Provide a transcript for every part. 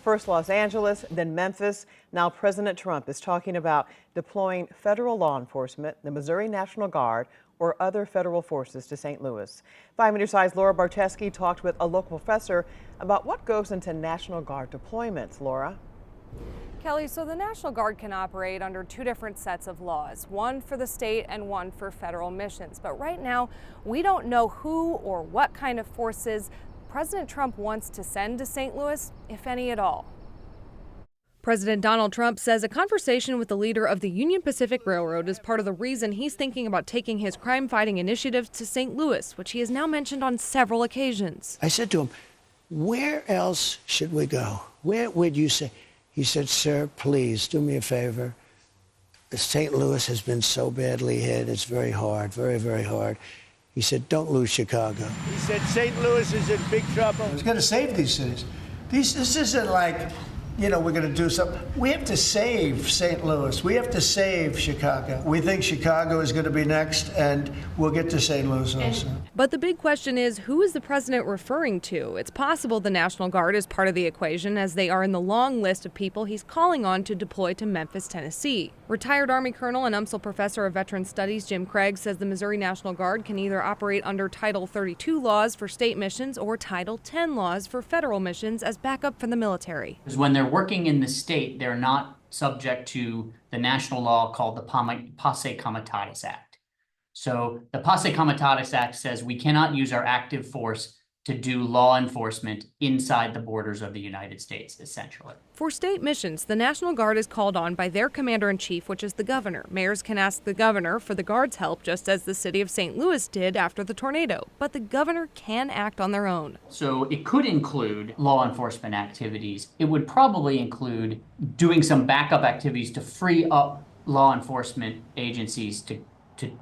First Los Angeles, then Memphis. Now President Trump is talking about deploying federal law enforcement, the Missouri National Guard, or other federal forces to St. Louis. 5 News Side's Laura Barteski talked with a local professor about what goes into National Guard deployments. Laura? Kelly, so the National Guard can operate under two different sets of laws, one for the state and one for federal missions. But right now, we don't know who or what kind of forces President Trump wants to send to St. Louis, if any at all. President Donald Trump says a conversation with the leader of the Union Pacific Railroad is part of the reason he's thinking about taking his crime-fighting initiative to St. Louis, which he has now mentioned on several occasions. I said to him, where else should we go? Where would you say? He said, sir, please do me a favor. St. Louis has been so badly hit. It's very hard, very, very hard. He said, don't lose Chicago. He said St. Louis is in big trouble. We've got to save these cities. This isn't like, we're going to do something. We have to save St. Louis. We have to save Chicago. We think Chicago is going to be next, and we'll get to St. Louis also. But the big question is, who is the president referring to? It's possible the National Guard is part of the equation, as they are in the long list of people he's calling on to deploy to Memphis, Tennessee. Retired Army Colonel and UMSL Professor of Veteran Studies Jim Craig says the Missouri National Guard can either operate under Title 32 laws for state missions or Title 10 laws for federal missions as backup for the military. When they're working in the state, they're not subject to the national law called the Posse Comitatus Act. So the Posse Comitatus Act says we cannot use our active force to do law enforcement inside the borders of the United States, essentially. For state missions, the National Guard is called on by their commander-in-chief, which is the governor. Mayors can ask the governor for the Guard's help, just as the city of St. Louis did after the tornado. But the governor can act on their own. So it could include law enforcement activities. It would probably include doing some backup activities to free up law enforcement agencies to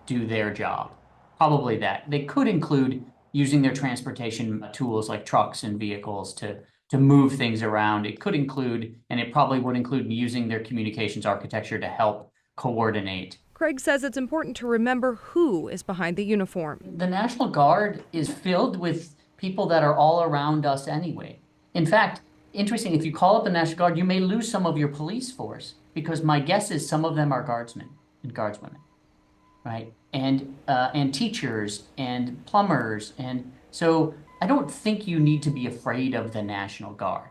do their job. Probably that. They could include using their transportation tools like trucks and vehicles to move things around. It could include, and it probably would include, using their communications architecture to help coordinate. Craig says it's important to remember who is behind the uniform. The National Guard is filled with people that are all around us anyway. In fact, interesting, if you call up the National Guard, you may lose some of your police force, because my guess is some of them are guardsmen and guardswomen, right? And teachers and plumbers. And so I don't think you need to be afraid of the National Guard.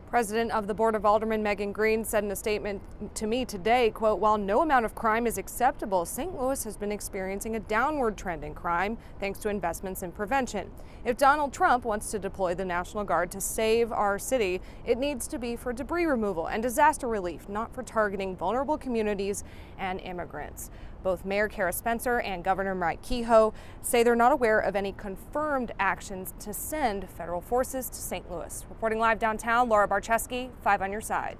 President of the Board of Aldermen Megan Green said in a statement to me today, quote, while no amount of crime is acceptable, St. Louis has been experiencing a downward trend in crime thanks to investments in prevention. If Donald Trump wants to deploy the National Guard to save our city, it needs to be for debris removal and disaster relief, not for targeting vulnerable communities and immigrants. Both Mayor Cara Spencer and Governor Kehoe say they're not aware of any confirmed actions to send federal forces to St. Louis. Reporting live downtown, Laura Barteski, 5 on your side.